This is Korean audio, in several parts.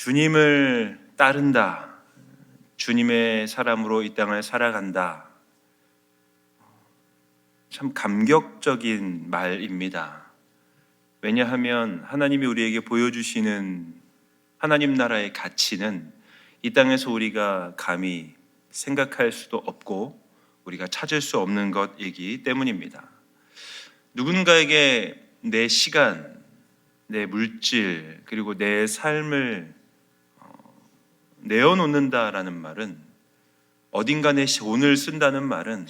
주님을 따른다, 주님의 사람으로 이 땅을 살아간다. 참 감격적인 말입니다. 왜냐하면 하나님이 우리에게 보여주시는 하나님 나라의 가치는 이 땅에서 우리가 감히 생각할 수도 없고 우리가 찾을 수 없는 것이기 때문입니다. 누군가에게 내 시간, 내 물질, 그리고 내 삶을 내어놓는다라는 말은, 어딘가 내 돈을 쓴다는 말은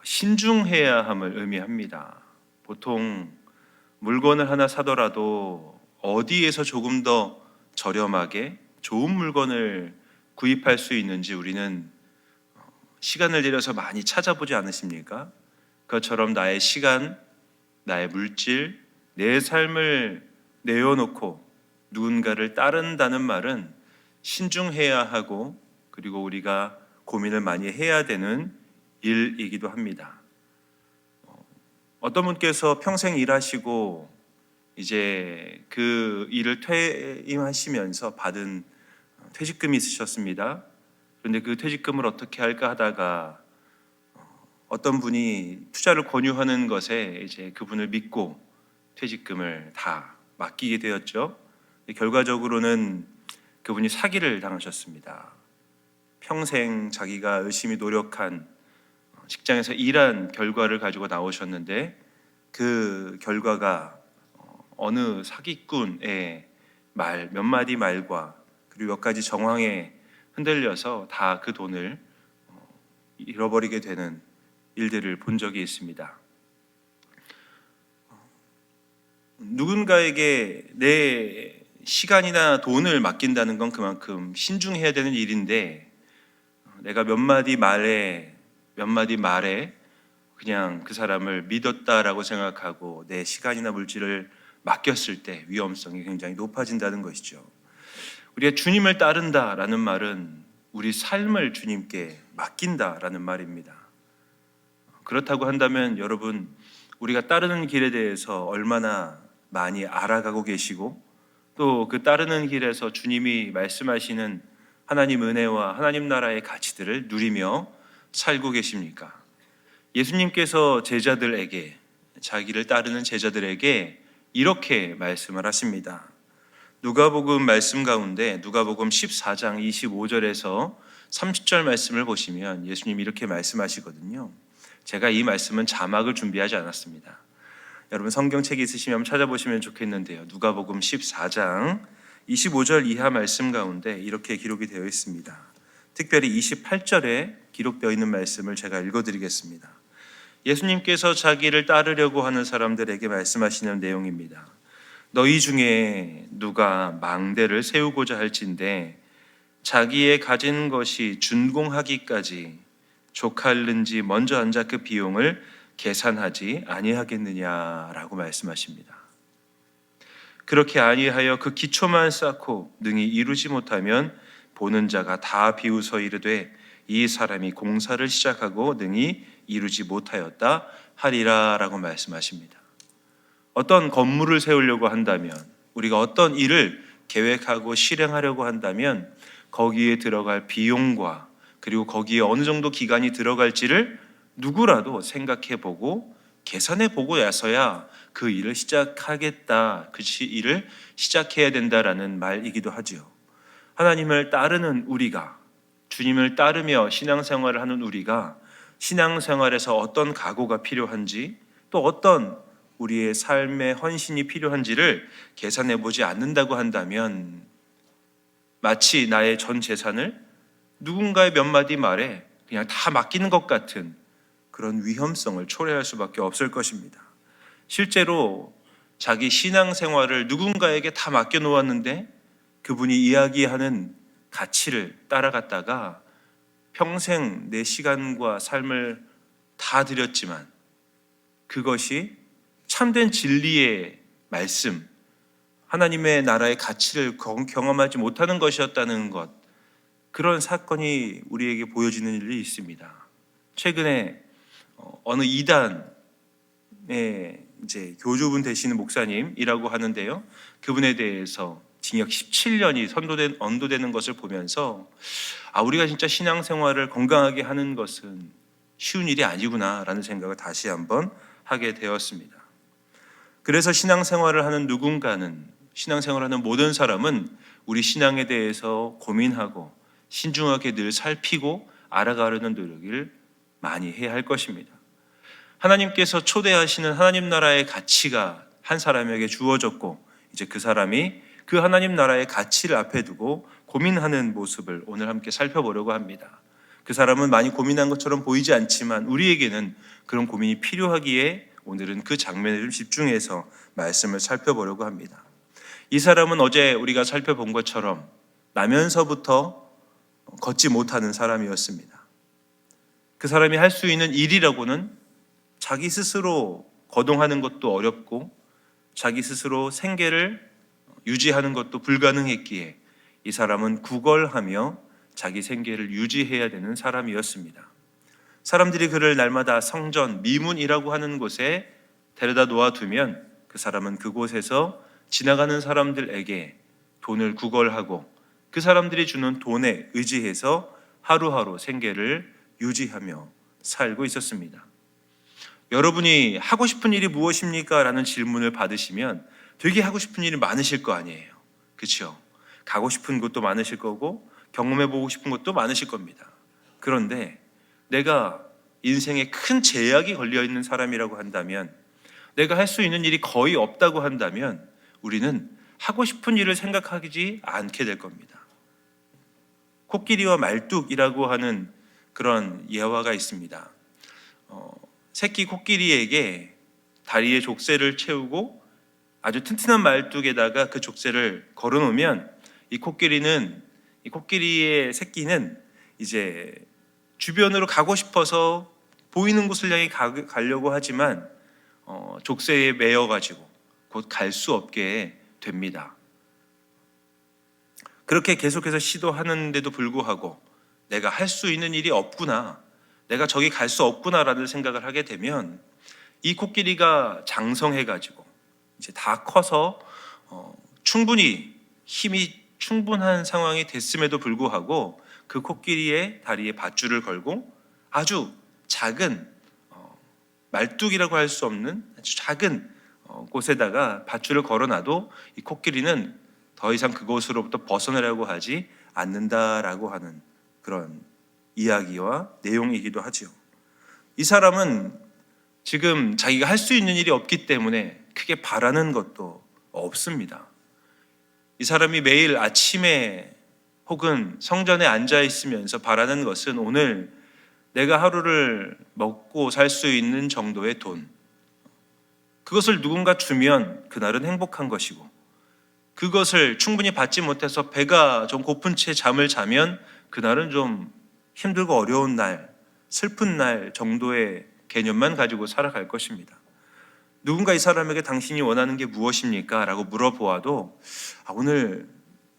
신중해야 함을 의미합니다. 보통 물건을 하나 사더라도 어디에서 조금 더 저렴하게 좋은 물건을 구입할 수 있는지 우리는 시간을 들여서 많이 찾아보지 않으십니까? 그것처럼 나의 시간, 나의 물질, 내 삶을 내어놓고 누군가를 따른다는 말은 신중해야 하고, 그리고 우리가 고민을 많이 해야 되는 일이기도 합니다. 어떤 분께서 평생 일하시고 이제 그 일을 퇴임하시면서 받은 퇴직금이 있으셨습니다. 그런데 그 퇴직금을 어떻게 할까 하다가 어떤 분이 투자를 권유하는 것에 이제 그분을 믿고 퇴직금을 다 맡기게 되었죠. 결과적으로는 그분이 사기를 당하셨습니다. 평생 자기가 열심히 노력한 직장에서 일한 결과를 가지고 나오셨는데, 그 결과가 어느 사기꾼의 말, 몇 마디 말과 그리고 몇 가지 정황에 흔들려서 다 그 돈을 잃어버리게 되는 일들을 본 적이 있습니다. 누군가에게 내 시간이나 돈을 맡긴다는 건 그만큼 신중해야 되는 일인데, 내가 몇 마디 말에 그냥 그 사람을 믿었다라고 생각하고 내 시간이나 물질을 맡겼을 때 위험성이 굉장히 높아진다는 것이죠. 우리가 주님을 따른다라는 말은 우리 삶을 주님께 맡긴다라는 말입니다. 그렇다고 한다면 여러분, 우리가 따르는 길에 대해서 얼마나 많이 알아가고 계시고, 또 그 따르는 길에서 주님이 말씀하시는 하나님 은혜와 하나님 나라의 가치들을 누리며 살고 계십니까? 예수님께서 제자들에게, 자기를 따르는 제자들에게 이렇게 말씀을 하십니다. 누가복음 말씀 가운데 누가복음 14장 25절에서 30절 말씀을 보시면 예수님이 이렇게 말씀하시거든요. 제가 이 말씀은 자막을 준비하지 않았습니다. 여러분 성경책이 있으시면 찾아보시면 좋겠는데요. 누가복음 14장 25절 이하 말씀 가운데 이렇게 기록이 되어 있습니다. 특별히 28절에 기록되어 있는 말씀을 제가 읽어드리겠습니다. 예수님께서 자기를 따르려고 하는 사람들에게 말씀하시는 내용입니다. 너희 중에 누가 망대를 세우고자 할진대 자기의 가진 것이 준공하기까지 족할는지 먼저 앉아 그 비용을 계산하지 아니하겠느냐라고 말씀하십니다. 그렇게 아니하여 그 기초만 쌓고 능히 이루지 못하면 보는 자가 다 비웃어 이르되 이 사람이 공사를 시작하고 능히 이루지 못하였다 하리라 라고 말씀하십니다. 어떤 건물을 세우려고 한다면, 우리가 어떤 일을 계획하고 실행하려고 한다면 거기에 들어갈 비용과 그리고 거기에 어느 정도 기간이 들어갈지를 누구라도 생각해보고 계산해보고 나서야 그 일을 시작하겠다, 그 일을 시작해야 된다라는 말이기도 하죠. 하나님을 따르는 우리가, 주님을 따르며 신앙생활을 하는 우리가 신앙생활에서 어떤 각오가 필요한지, 또 어떤 우리의 삶의 헌신이 필요한지를 계산해보지 않는다고 한다면 마치 나의 전 재산을 누군가의 몇 마디 말에 그냥 다 맡기는 것 같은 그런 위험성을 초래할 수밖에 없을 것입니다. 실제로 자기 신앙생활을 누군가에게 다 맡겨놓았는데 그분이 이야기하는 가치를 따라갔다가 평생 내 시간과 삶을 다 드렸지만 그것이 참된 진리의 말씀, 하나님의 나라의 가치를 경험하지 못하는 것이었다는 것, 그런 사건이 우리에게 보여지는 일이 있습니다. 최근에 어느 이단의 이제 교주분 되시는 목사님이라고 하는데요, 그분에 대해서 징역 17년이 언도되는 것을 보면서 우리가 진짜 신앙생활을 건강하게 하는 것은 쉬운 일이 아니구나라는 생각을 다시 한번 하게 되었습니다. 그래서 신앙생활을 하는 누군가는, 신앙생활하는 모든 사람은 우리 신앙에 대해서 고민하고 신중하게 늘 살피고 알아가려는 노력을 많이 해야 할 것입니다. 하나님께서 초대하시는 하나님 나라의 가치가 한 사람에게 주어졌고, 이제 그 사람이 그 하나님 나라의 가치를 앞에 두고 고민하는 모습을 오늘 함께 살펴보려고 합니다. 그 사람은 많이 고민한 것처럼 보이지 않지만 우리에게는 그런 고민이 필요하기에 오늘은 그 장면에 좀 집중해서 말씀을 살펴보려고 합니다. 이 사람은 어제 우리가 살펴본 것처럼 나면서부터 걷지 못하는 사람이었습니다. 그 사람이 할 수 있는 일이라고는 자기 스스로 거동하는 것도 어렵고 자기 스스로 생계를 유지하는 것도 불가능했기에 이 사람은 구걸하며 자기 생계를 유지해야 되는 사람이었습니다. 사람들이 그를 날마다 성전, 미문이라고 하는 곳에 데려다 놓아두면 그 사람은 그곳에서 지나가는 사람들에게 돈을 구걸하고 그 사람들이 주는 돈에 의지해서 하루하루 생계를 유지하며 살고 있었습니다. 여러분이 하고 싶은 일이 무엇입니까? 라는 질문을 받으시면 되게 하고 싶은 일이 많으실 거 아니에요. 그렇죠? 가고 싶은 곳도 많으실 거고 경험해보고 싶은 것도 많으실 겁니다. 그런데 내가 인생에 큰 제약이 걸려있는 사람이라고 한다면, 내가 할 수 있는 일이 거의 없다고 한다면 우리는 하고 싶은 일을 생각하지 않게 될 겁니다. 코끼리와 말뚝이라고 하는 그런 예화가 있습니다. 새끼 코끼리에게 다리에 족쇄를 채우고 아주 튼튼한 말뚝에다가 그 족쇄를 걸어놓으면 이 코끼리의 새끼는 이제 주변으로 가고 싶어서 보이는 곳을 향해 가려고 하지만 족쇄에 매여가지고 곧 갈 수 없게 됩니다. 그렇게 계속해서 시도하는데도 불구하고 내가 할 수 있는 일이 없구나, 내가 저기 갈 수 없구나라는 생각을 하게 되면 이 코끼리가 장성해가지고 이제 다 커서 충분히 힘이 충분한 상황이 됐음에도 불구하고 그 코끼리의 다리에 밧줄을 걸고 아주 작은 말뚝이라고 할 수 없는 아주 작은 곳에다가 밧줄을 걸어놔도 이 코끼리는 더 이상 그곳으로부터 벗어나려고 하지 않는다라고 하는 그런 이야기와 내용이기도 하지요. 이 사람은 지금 자기가 할 수 있는 일이 없기 때문에 크게 바라는 것도 없습니다. 이 사람이 매일 아침에 혹은 성전에 앉아 있으면서 바라는 것은 오늘 내가 하루를 먹고 살 수 있는 정도의 돈, 그것을 누군가 주면 그날은 행복한 것이고, 그것을 충분히 받지 못해서 배가 좀 고픈 채 잠을 자면 그날은 좀 힘들고 어려운 날, 슬픈 날 정도의 개념만 가지고 살아갈 것입니다. 누군가 이 사람에게 당신이 원하는 게 무엇입니까? 라고 물어보아도 오늘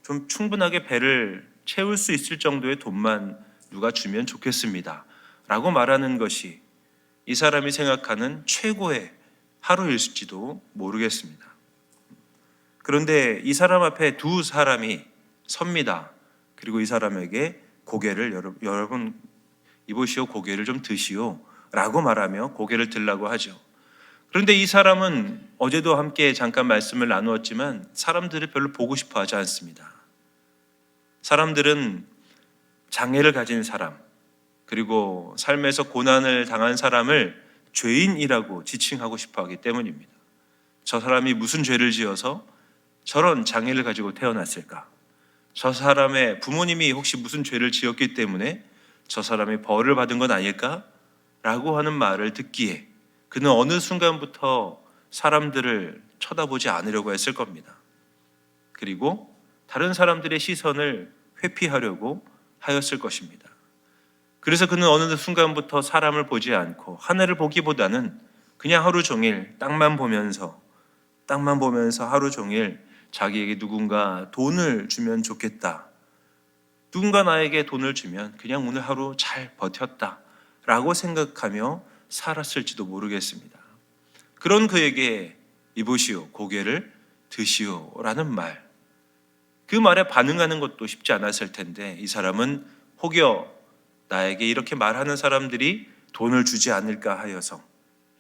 좀 충분하게 배를 채울 수 있을 정도의 돈만 누가 주면 좋겠습니다 라고 말하는 것이 이 사람이 생각하는 최고의 하루일지도 모르겠습니다. 그런데 이 사람 앞에 두 사람이 섭니다. 그리고 이 사람에게 고개를 여러분 이보시오, 고개를 좀 드시오 라고 말하며 고개를 들라고 하죠. 그런데 이 사람은 어제도 함께 잠깐 말씀을 나누었지만 사람들을 별로 보고 싶어 하지 않습니다. 사람들은 장애를 가진 사람, 그리고 삶에서 고난을 당한 사람을 죄인이라고 지칭하고 싶어 하기 때문입니다. 저 사람이 무슨 죄를 지어서 저런 장애를 가지고 태어났을까? 저 사람의 부모님이 혹시 무슨 죄를 지었기 때문에 저 사람이 벌을 받은 건 아닐까? 라고 하는 말을 듣기에 그는 어느 순간부터 사람들을 쳐다보지 않으려고 했을 겁니다. 그리고 다른 사람들의 시선을 회피하려고 하였을 것입니다. 그래서 그는 어느 순간부터 사람을 보지 않고 하늘을 보기보다는 그냥 하루 종일 땅만 보면서 하루 종일 자기에게 누군가 돈을 주면 좋겠다, 누군가 나에게 돈을 주면 그냥 오늘 하루 잘 버텼다 라고 생각하며 살았을지도 모르겠습니다. 그런 그에게 이보시오, 고개를 드시오 라는 말, 그 말에 반응하는 것도 쉽지 않았을 텐데 이 사람은 혹여 나에게 이렇게 말하는 사람들이 돈을 주지 않을까 하여서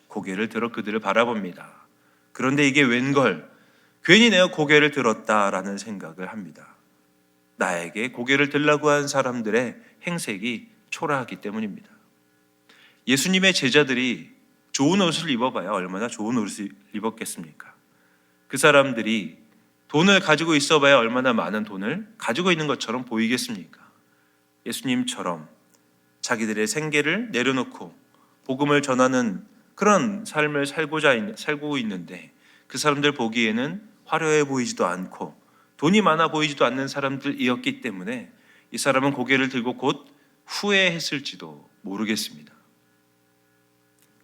고개를 들어 그들을 바라봅니다. 그런데 이게 웬걸 괜히 내가 고개를 들었다라는 생각을 합니다. 나에게 고개를 들라고 한 사람들의 행색이 초라하기 때문입니다. 예수님의 제자들이 좋은 옷을 입어봐야 얼마나 좋은 옷을 입었겠습니까? 그 사람들이 돈을 가지고 있어봐야 얼마나 많은 돈을 가지고 있는 것처럼 보이겠습니까? 예수님처럼 자기들의 생계를 내려놓고 복음을 전하는 그런 삶을 살고 있는데 그 사람들 보기에는 화려해 보이지도 않고 돈이 많아 보이지도 않는 사람들이었기 때문에 이 사람은 고개를 들고 곧 후회했을지도 모르겠습니다.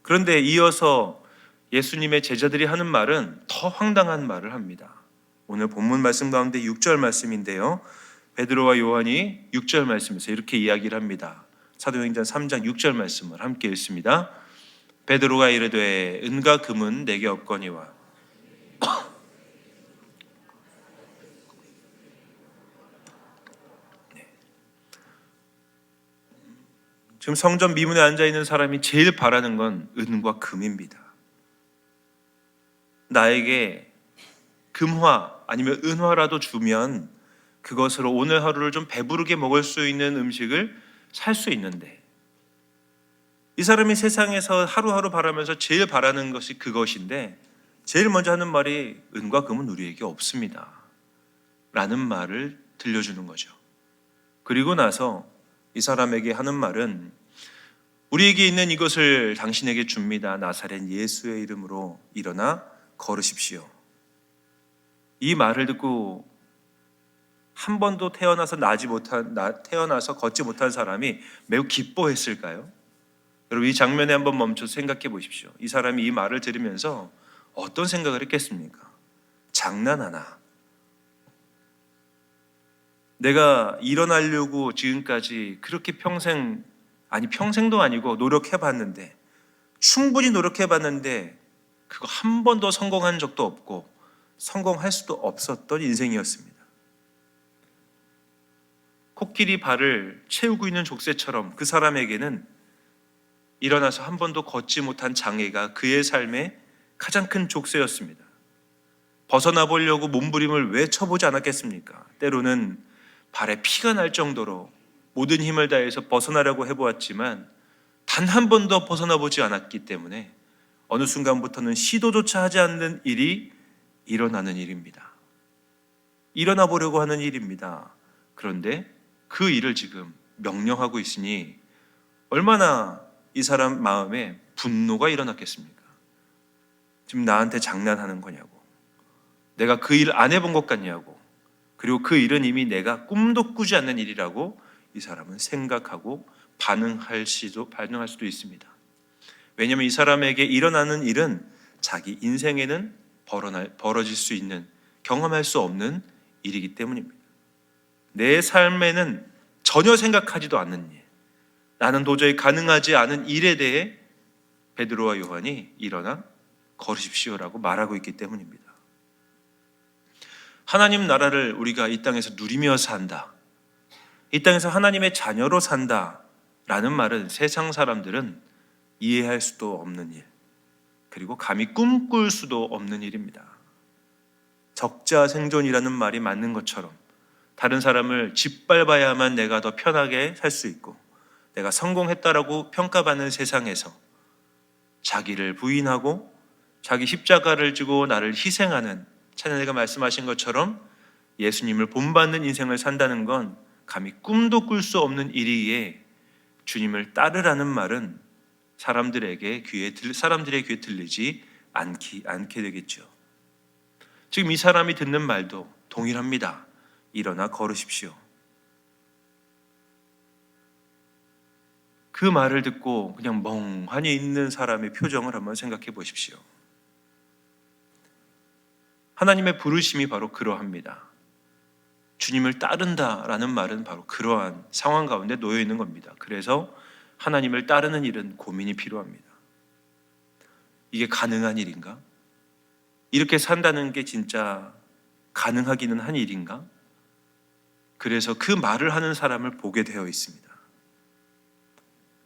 그런데 이어서 예수님의 제자들이 하는 말은 더 황당한 말을 합니다. 오늘 본문 말씀 가운데 6절 말씀인데요. 베드로와 요한이 6절 말씀에서 이렇게 이야기를 합니다. 사도행전 3장 6절 말씀을 함께 읽습니다. 베드로가 이르되 은과 금은 내게 없거니와 지금 성전 미문에 앉아있는 사람이 제일 바라는 건 은과 금입니다. 나에게 금화 아니면 은화라도 주면 그것으로 오늘 하루를 좀 배부르게 먹을 수 있는 음식을 살 수 있는데 이 사람이 세상에서 하루하루 바라면서 제일 바라는 것이 그것인데 제일 먼저 하는 말이 은과 금은 우리에게 없습니다 라는 말을 들려주는 거죠. 그리고 나서 이 사람에게 하는 말은 우리에게 있는 이것을 당신에게 줍니다. 나사렛 예수의 이름으로 일어나 걸으십시오. 이 말을 듣고 한 번도 태어나서 걷지 못한 사람이 매우 기뻐했을까요? 여러분 이 장면에 한번 멈춰서 생각해 보십시오. 이 사람이 이 말을 들으면서 어떤 생각을 했겠습니까? 장난하나? 내가 일어나려고 지금까지 그렇게 평생도 아니고 노력해봤는데 충분히 노력해봤는데 그거 한 번도 성공한 적도 없고 성공할 수도 없었던 인생이었습니다. 코끼리 발을 채우고 있는 족쇄처럼 그 사람에게는 일어나서 한 번도 걷지 못한 장애가 그의 삶의 가장 큰 족쇄였습니다. 벗어나 보려고 몸부림을 왜 쳐보지 않았겠습니까? 때로는 발에 피가 날 정도로 모든 힘을 다해서 벗어나려고 해보았지만 단 한 번도 벗어나 보지 않았기 때문에 어느 순간부터는 시도조차 하지 않는 일이 일어나는 일입니다. 일어나 보려고 하는 일입니다. 그런데 그 일을 지금 명령하고 있으니 얼마나 이 사람 마음에 분노가 일어났겠습니까? 지금 나한테 장난하는 거냐고, 내가 그 일 안 해본 것 같냐고, 그리고 그 일은 이미 내가 꿈도 꾸지 않는 일이라고 이 사람은 생각하고 반응할 수도 있습니다. 왜냐하면 이 사람에게 일어나는 일은 자기 인생에는 벌어질 수 있는, 경험할 수 없는 일이기 때문입니다. 내 삶에는 전혀 생각하지도 않는 일, 나는 도저히 가능하지 않은 일에 대해 베드로와 요한이 일어나 걸으십시오라고 말하고 있기 때문입니다. 하나님 나라를 우리가 이 땅에서 누리며 산다, 이 땅에서 하나님의 자녀로 산다 라는 말은 세상 사람들은 이해할 수도 없는 일, 그리고 감히 꿈꿀 수도 없는 일입니다. 적자생존이라는 말이 맞는 것처럼 다른 사람을 짓밟아야만 내가 더 편하게 살 수 있고 내가 성공했다라고 평가받는 세상에서 자기를 부인하고 자기 십자가를 지고 나를 희생하는, 찬양대가 말씀하신 것처럼 예수님을 본받는 인생을 산다는 건 감히 꿈도 꿀 수 없는 일이기에 주님을 따르라는 말은 사람들의 귀에 들리지 않게 되겠죠. 지금 이 사람이 듣는 말도 동일합니다. 일어나 걸으십시오. 그 말을 듣고 그냥 멍하니 있는 사람의 표정을 한번 생각해 보십시오. 하나님의 부르심이 바로 그러합니다. 주님을 따른다라는 말은 바로 그러한 상황 가운데 놓여 있는 겁니다. 그래서 하나님을 따르는 일은 고민이 필요합니다. 이게 가능한 일인가? 이렇게 산다는 게 진짜 가능하기는 한 일인가? 그래서 그 말을 하는 사람을 보게 되어 있습니다.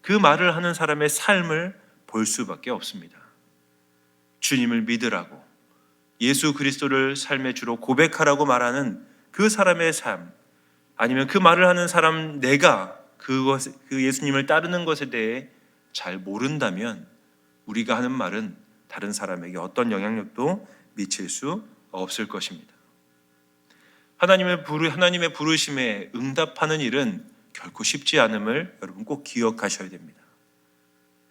그 말을 하는 사람의 삶을 볼 수밖에 없습니다. 주님을 믿으라고, 예수 그리스도를 삶의 주로 고백하라고 말하는 그 사람의 삶, 아니면 그 말을 하는 사람 내가 그 예수님을 따르는 것에 대해 잘 모른다면 우리가 하는 말은 다른 사람에게 어떤 영향력도 미칠 수 없을 것입니다. 하나님의 부르심에 응답하는 일은 결코 쉽지 않음을 여러분 꼭 기억하셔야 됩니다.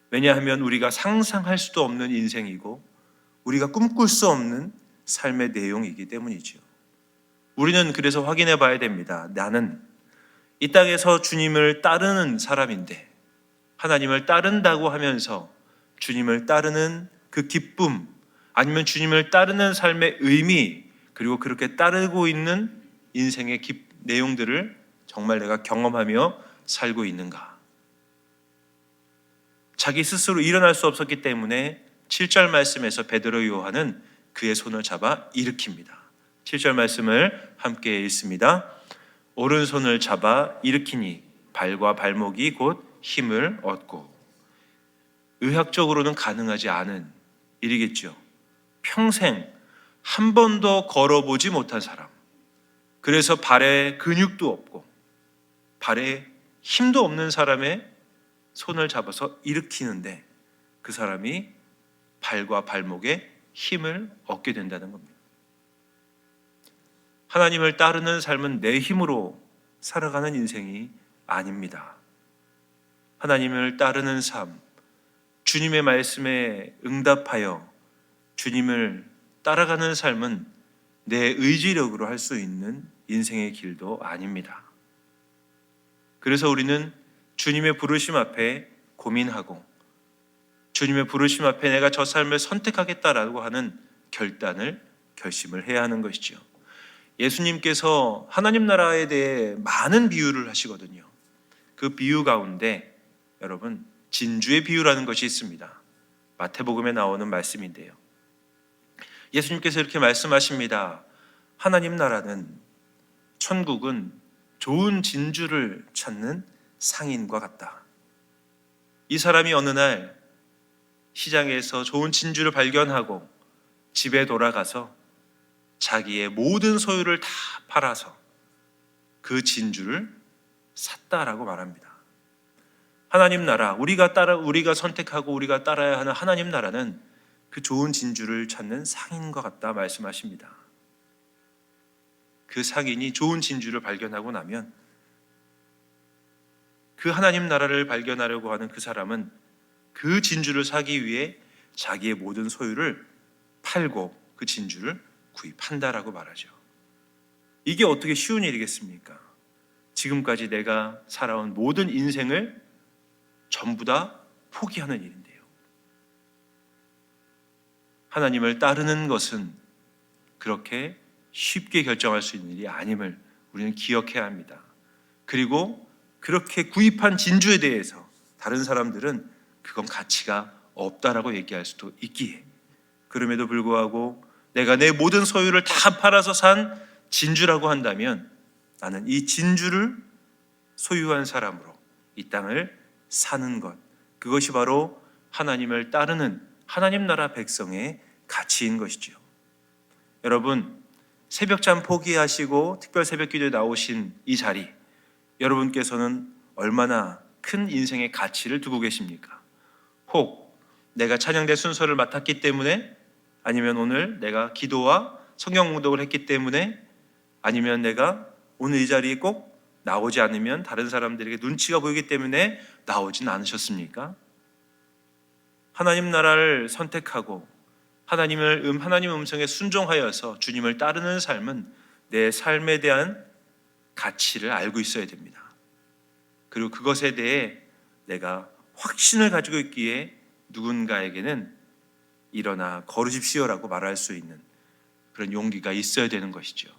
왜냐하면 우리가 상상할 수도 없는 인생이고 우리가 꿈꿀 수 없는 삶의 내용이기 때문이죠. 우리는 그래서 확인해 봐야 됩니다. 나는 이 땅에서 주님을 따르는 사람인데, 하나님을 따른다고 하면서 주님을 따르는 그 기쁨, 아니면 주님을 따르는 삶의 의미, 그리고 그렇게 따르고 있는 인생의 내용들을 정말 내가 경험하며 살고 있는가? 자기 스스로 일어날 수 없었기 때문에 7절 말씀에서 베드로 요한은 그의 손을 잡아 일으킵니다. 7절 말씀을 함께 읽습니다. 오른손을 잡아 일으키니 발과 발목이 곧 힘을 얻고. 의학적으로는 가능하지 않은 일이겠죠. 평생 한 번도 걸어보지 못한 사람, 그래서 발에 근육도 없고 발에 힘도 없는 사람의 손을 잡아서 일으키는데 그 사람이 발과 발목에 힘을 얻게 된다는 겁니다. 하나님을 따르는 삶은 내 힘으로 살아가는 인생이 아닙니다. 하나님을 따르는 삶, 주님의 말씀에 응답하여 주님을 따라가는 삶은 내 의지력으로 할 수 있는 인생의 길도 아닙니다. 그래서 우리는 주님의 부르심 앞에 고민하고 주님의 부르심 앞에 내가 저 삶을 선택하겠다라고 하는 결심을 해야 하는 것이죠. 예수님께서 하나님 나라에 대해 많은 비유를 하시거든요. 그 비유 가운데 여러분 진주의 비유라는 것이 있습니다. 마태복음에 나오는 말씀인데요. 예수님께서 이렇게 말씀하십니다. 하나님 나라는, 천국은 좋은 진주를 찾는 상인과 같다. 이 사람이 어느 날 시장에서 좋은 진주를 발견하고 집에 돌아가서 자기의 모든 소유를 다 팔아서 그 진주를 샀다라고 말합니다. 하나님 나라, 우리가 선택하고 우리가 따라야 하는 하나님 나라는 그 좋은 진주를 찾는 상인과 같다 말씀하십니다. 그 상인이 좋은 진주를 발견하고 나면 그 하나님 나라를 발견하려고 하는 그 사람은 그 진주를 사기 위해 자기의 모든 소유를 팔고 그 진주를 구입한다라고 말하죠. 이게 어떻게 쉬운 일이겠습니까? 지금까지 내가 살아온 모든 인생을 전부 다 포기하는 일인데요. 하나님을 따르는 것은 그렇게 쉽게 결정할 수 있는 일이 아님을 우리는 기억해야 합니다. 그리고 그렇게 구입한 진주에 대해서 다른 사람들은 그건 가치가 없다라고 얘기할 수도 있기에, 그럼에도 불구하고 내가 내 모든 소유를 다 팔아서 산 진주라고 한다면 나는 이 진주를 소유한 사람으로 이 땅을 사는 것, 그것이 바로 하나님을 따르는 하나님 나라 백성의 가치인 것이죠. 여러분, 새벽잠 포기하시고 특별 새벽기도에 나오신 이 자리, 여러분께서는 얼마나 큰 인생의 가치를 두고 계십니까? 혹 내가 찬양대 순서를 맡았기 때문에, 아니면 오늘 내가 기도와 성경 공독을 했기 때문에, 아니면 내가 오늘 이 자리에 꼭 나오지 않으면 다른 사람들에게 눈치가 보이기 때문에 나오진 않으셨습니까? 하나님 나라를 선택하고 하나님 음성에 순종하여서 주님을 따르는 삶은 내 삶에 대한 가치를 알고 있어야 됩니다. 그리고 그것에 대해 내가 확신을 가지고 있기에 누군가에게는 일어나 걸으십시오라고 말할 수 있는 그런 용기가 있어야 되는 것이죠.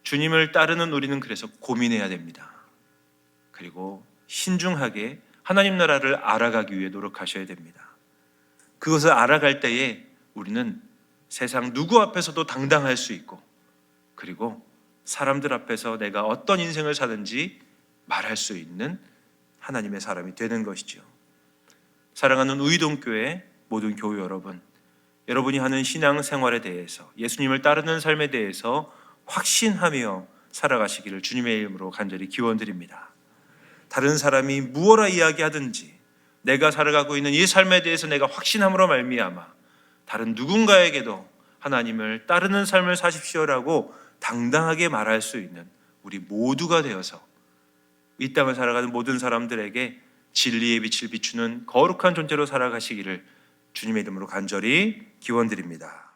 주님을 따르는 우리는 그래서 고민해야 됩니다. 그리고 신중하게 하나님 나라를 알아가기 위해 노력하셔야 됩니다. 그것을 알아갈 때에 우리는 세상 누구 앞에서도 당당할 수 있고, 그리고 사람들 앞에서 내가 어떤 인생을 사는지 말할 수 있는 하나님의 사람이 되는 것이죠. 사랑하는 의동교회 모든 교회 여러분, 여러분이 하는 신앙생활에 대해서, 예수님을 따르는 삶에 대해서 확신하며 살아가시기를 주님의 이름으로 간절히 기원드립니다. 다른 사람이 무엇라 이야기하든지 내가 살아가고 있는 이 삶에 대해서 내가 확신함으로 말미암아 다른 누군가에게도 하나님을 따르는 삶을 사십시오라고 당당하게 말할 수 있는 우리 모두가 되어서 이 땅을 살아가는 모든 사람들에게 진리의 빛을 비추는 거룩한 존재로 살아가시기를 주님의 이름으로 간절히 기원드립니다.